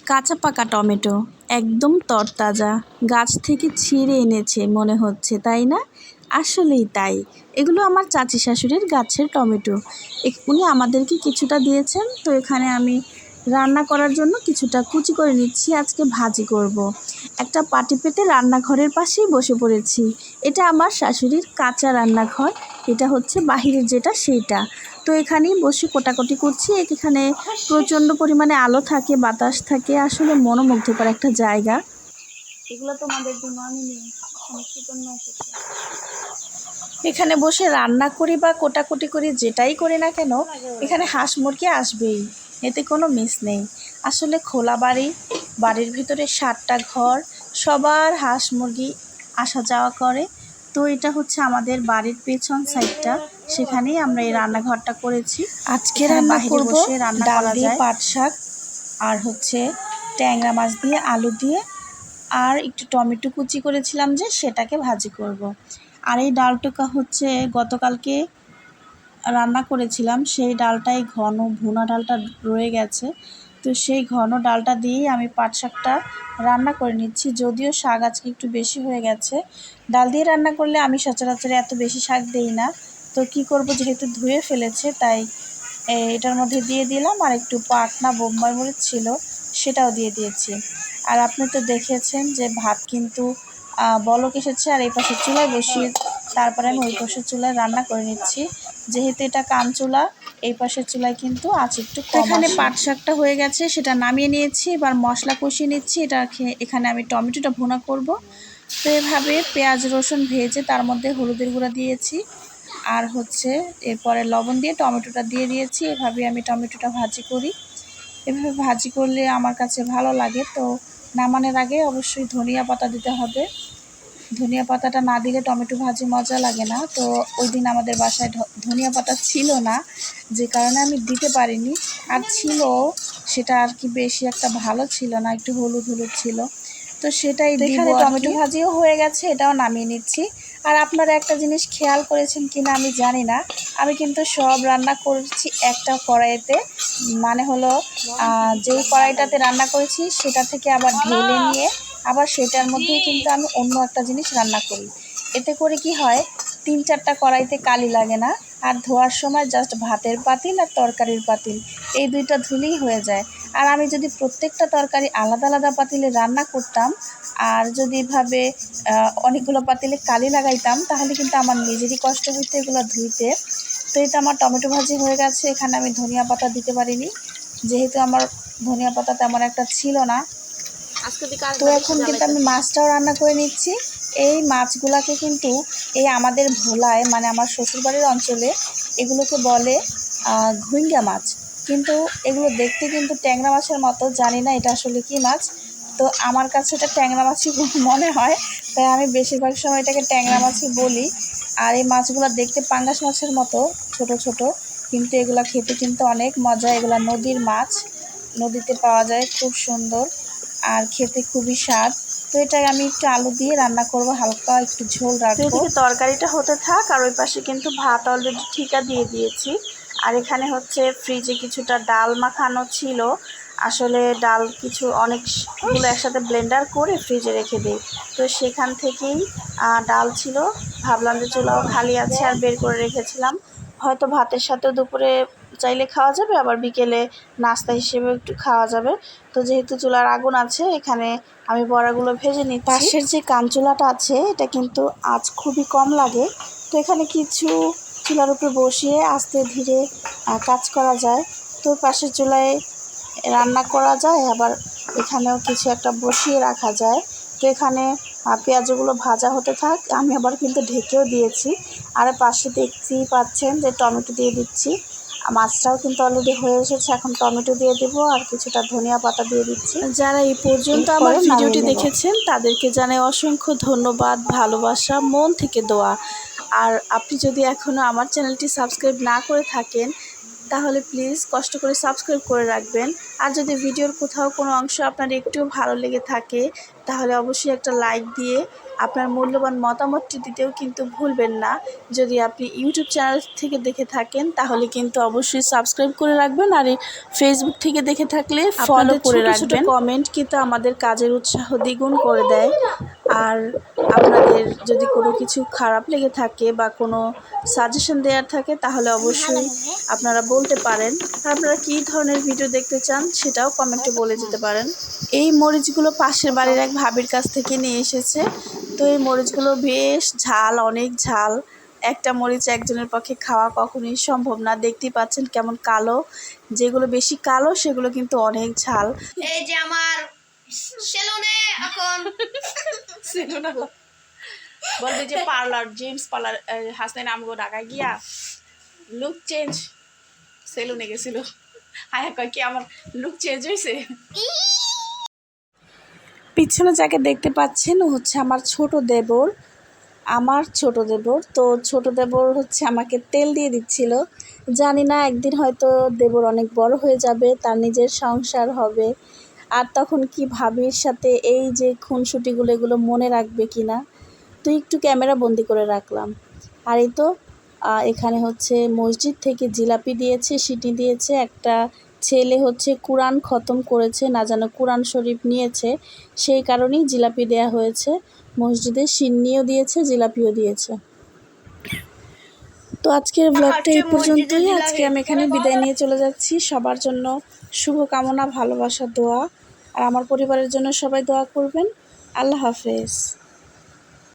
কাঁচা পাকা টমেটো একদম তরতাজা, গাছ থেকে ছিঁড়ে এনেছে মনে হচ্ছে, তাই না? আসলেই তাই। এগুলো আমার চাচি শাশুড়ির গাছের টমেটো। উনি আমাদেরকে কিছুটা দিয়েছেন, তো এখানে আমি রান্না করার জন্য কিছুটা কুচি করে নিচ্ছি। আজকে ভাজি করব। একটা পাটি পেতে রান্নাঘরের পাশেই বসে পড়েছি। এটা আমার শাশুড়ির কাঁচা রান্নাঘর, এটা হচ্ছে বাহিরের যেটা সেইটা। তো এখানেই বসে কোটাকুটি করছি। এখানে প্রচণ্ড পরিমাণে আলো থাকে, বাতাস থাকে, আসলে মনোমুগ্ধকর একটা জায়গা। এগুলো তোমাদের জন্য আমি নেই, এখানে বসে রান্না করি বা কোটাকুটি করি, যেটাই করি না কেন, এখানে হাঁস মুরগি আসবেই, এতে কোনো মিস নেই। আসলে খোলা বাড়ি, বাড়ির ভিতরে 7টা ঘর, সবার হাঁস মুরগি আসা যাওয়া করে। তো এটা হচ্ছে আমাদের বাড়ির পেছন সাইডটা, সেখানেই আমরা এই রান্নাঘরটা করেছি। আজকে রান্না করব ডাল দিয়ে পাট শাক, আর হচ্ছে ট্যাংরা মাছ দিয়ে আলু দিয়ে, আর একটু টমেটো কুচি করেছিলাম যে সেটাকে ভাজি করব। আর এই ডালটুকা হচ্ছে গতকালকে রান্না করেছিলাম, সেই ডালটাই ঘন ভুনা ডালটা রয়ে গেছে। তো সেই ঘন ডালটা দিয়েই আমি পাট শাকটা রান্না করে নিচ্ছি। যদিও শাক আজকে একটু বেশি হয়ে গেছে, ডাল দিয়ে রান্না করলে আমি সচরাচর এত বেশি শাক দিই না। তো কি করব, যেহেতু ধুয়ে ফেলেছে তাই এটার মধ্যে দিয়ে দিলাম। আর একটু পাটনা বোম্বাই মরিচ ছিল, সেটাও দিয়ে দিয়েছি। আর আপনি তো দেখেছেন যে ভাত কিন্তু বলক এসেছে, আর এই পাশে চুলায় বসিয়ে তারপরে আমি ওই পাশের চুলায় রান্না করে নিচ্ছি। যেহেতু এটা কান চুলা, এই পাশের চুলায় কিন্তু আছে একটু কম। এখানে পাট শাকটা হয়ে গেছে, সেটা নামিয়ে নিয়েছি। এবার মশলা কষিয়ে নিচ্ছি। এখানে আমি টমেটোটা ভুনা করব। তো এভাবে পেঁয়াজ রসুন ভেজে তার মধ্যে হলুদের গুঁড়া দিয়েছি, আর হচ্ছে এরপরে লবণ দিয়ে টমেটোটা দিয়ে দিয়েছি। এভাবে আমি টমেটোটা ভাজি করি। এভাবে ভাজি করলে আমার কাছে ভালো লাগে। তো নামানোর আগে অবশ্যই ধনিয়া পাতা দিতে হবে। ধনিয়া পাতাটা না দিলে টমেটো ভাজি মজা লাগে না। তো ওই দিন আমাদের বাসায় ধনিয়া পাতা ছিল না, যে কারণে আমি দিতে পারিনি। আর ছিল, সেটা আর কি বেশি একটা ভালো ছিল না, একটু হলুদ হলুদ ছিল। তো সেটাই এখানে টমেটো ভাজিও হয়ে গেছে, এটাও নামিয়ে নিচ্ছি। আর আপনারা একটা জিনিস খেয়াল করেছেন কিনা আমি জানি না, আমি কিন্তু সব রান্না করছি একটা কড়াইতে। মানে হলো যেই কড়াইটাতে রান্না করেছি সেটা থেকে আবার ঢেলে নিয়ে আবার সেটার মধ্যেই কিন্তু আমি অন্য একটা জিনিস রান্না করি। এতে করে কি হয়, 3-4টা কড়াইতে কালি লাগে না। আর ধোয়ার সময় জাস্ট ভাতের পাতিল আর তরকারির পাতিল, এই দুইটা ধুলেই হয়ে যায়। আর আমি যদি প্রত্যেকটা তরকারি আলাদা আলাদা পাতিলে রান্না করতাম, আর যদি এভাবে অনেকগুলো পাতিলে কালি লাগাইতাম, তাহলে কিন্তু আমার নিজেরই কষ্ট হইতো এগুলো ধুইতে। তো এটা আমার টমেটো ভাজি হয়ে গেছে। এখানে আমি ধনিয়া পাতা দিতে পারিনি, যেহেতু আমার ধনিয়া পাতা তেমন একটা ছিল না। তো এখন কিন্তু আমি মাছটাও রান্না করে নিচ্ছি। এই মাছগুলাকে কিন্তু এই আমাদের ভোলায়, মানে আমার শ্বশুরবাড়ির অঞ্চলে এগুলোকে বলে ঘুইঙ্গা মাছ। কিন্তু এগুলো দেখতে কিন্তু ট্যাংরা মাছের মতো, জানি না এটা আসলে কি মাছ। তো আমার কাছে এটা ট্যাংরা মাছই মনে হয়, তাই আমি বেশিরভাগ সময় এটাকে ট্যাংরা মাছই বলি। আর এই মাছগুলো দেখতে পাঙ্গাস মাছের মতো ছোট ছোট, কিন্তু এগুলা খেতে কিন্তু অনেক মজা। এগুলা নদীর মাছ, নদীতে পাওয়া যায়, খুব সুন্দর আর খেতে খুবই স্বাদ। তো এটা আমি একটু আলু দিয়ে রান্না করব, হালকা একটু ঝোল রাখবো। এদিকে তরকারিটা হতে থাক, আর ওই পাশে কিন্তু ভাত অলরেডি ঠিকা দিয়ে দিয়েছি। আর এখানে হচ্ছে ফ্রিজে কিছুটা ডাল মাখানো ছিল। আসলে ডাল কিছু অনেকগুলো একসাথে ব্লেন্ডার করে ফ্রিজে রেখে দিই, তো সেখান থেকেই ডাল ছিল। ভাবলাম যে চুলাও খালি আছে, আর বের করে রেখেছিলাম। হয়তো ভাতের সাথেও দুপুরে চাইলে খাওয়া যাবে, আবার বিকেলে নাস্তা হিসেবে একটু খাওয়া যাবে। তো যেহেতু চুলার আগুন আছে, এখানে আমি বড়াগুলো ভেজে নিচ্ছি। পাশের যে কানচুলাটা আছে, এটা কিন্তু আঁচ খুবই কম লাগে। তো এখানে কিছু চুলার উপরে বসিয়ে আস্তে ধীরে কাজ করা যায়। তো পাশের চুলায় রান্না করা যায়, আবার এখানেও কিছু একটা বসিয়ে রাখা যায়। তো এখানে পেঁয়াজগুলো ভাজা হতে থাক, আমি আবার কিন্তু ঢেকেও দিয়েছি। আর পাশে দেখতেই পাচ্ছেন যে টমেটো দিয়ে দিচ্ছি। মাছটাও কিন্তু অলরেডি হয়ে এসেছে, এখন টমেটো দিয়ে দেবো আর কিছুটা ধনিয়া পাতা দিয়ে দিচ্ছি। যারা এই পর্যন্ত আমার ভিডিওটি দেখেছেন তাদেরকে জানাই অসংখ্য ধন্যবাদ, ভালোবাসা, মন থেকে দোয়া। আর আপনি যদি এখনও আমার চ্যানেলটি সাবস্ক্রাইব না করে থাকেন, তাহলে প্লিজ কষ্ট করে সাবস্ক্রাইব করে রাখবেন। আর যদি ভিডিওর কোথাও কোনো অংশ আপনার একটু ভালো লেগে থাকে, তাহলে অবশ্যই একটা লাইক দিয়ে আপনার মূল্যবান মতামতটি দিতেও কিন্তু ভুলবেন না। যদি আপনি ইউটিউব চ্যানেল থেকে দেখে থাকেন তাহলে কিন্তু অবশ্যই সাবস্ক্রাইব করে রাখবেন, আর ফেসবুক থেকে দেখে থাকলে ফলো করে রাখবেন। কমেন্ট কিন্তু আমাদের কাজের উৎসাহ দ্বিগুণ করে দেয়। আর আপনাদের যদি কোনো কিছু খারাপ লেগে থাকে বা কোনো সাজেশন দেওয়ার থাকে তাহলে অবশ্যই আপনারা বলতে পারেন। আপনারা কী ধরনের ভিডিও দেখতে চান সেটাও কমেন্টে বলে যেতে পারেন। এই মরিচগুলো পাশের বাড়ির এক ভাবির কাছ থেকে নিয়ে এসেছে। তো এই মরিচগুলো বেশ ঝাল, অনেক ঝাল। একটা মরিচ একজনের পক্ষে খাওয়া কখনোই সম্ভব না। দেখতেই পাচ্ছেন কেমন কালো, যেগুলো বেশি কালো সেগুলো কিন্তু অনেক ঝাল। এই যে আমার সেলুনে এখন বলবে যে পার্লার, জেমস পার্লার হাসনাইন আমগো ঢাকায় গিয়া লুক চেঞ্জ সেলুনে গেছিল। হায় কয় কি আমার লুক চেঞ্জ হয়েছে। পিছনে যাকে দেখতে পাচ্ছেন ও হচ্ছে আমার ছোট দেবর। তো ছোট দেবর হচ্ছে আমাকে তেল দিয়ে দিচ্ছিল। জানি না একদিন হয়তো দেবর অনেক বড় হয়ে যাবে, তার নিজের সংসার হবে, আর তখন কি ভাবির সাথে এই যে খুনসুটিগুলো এগুলো মনে রাখবে কি না। তো একটু ক্যামেরা বন্দি করে রাখলাম। আর এই তো এখানে হচ্ছে মসজিদ থেকে জিলাপি দিয়েছে, সিটি দিয়েছে। একটা ছেলে হচ্ছে কোরআন খতম করেছে, না যেন কোরআন শরীফ নিয়েছে, সেই কারণেই জিলাপি দেয়া হয়েছে। মসজিদে সিন্নিও দিয়েছে, জিলাপিও দিয়েছে। তো আজকের ব্লগটা এই পর্যন্তই। আজকে আমি এখানে বিদায় নিয়ে চলে যাচ্ছি। সবার জন্য শুভকামনা, ভালোবাসা, দোয়া, আর আমার পরিবারের জন্য সবাই দোয়া করবেন। আল্লাহ হাফেজ।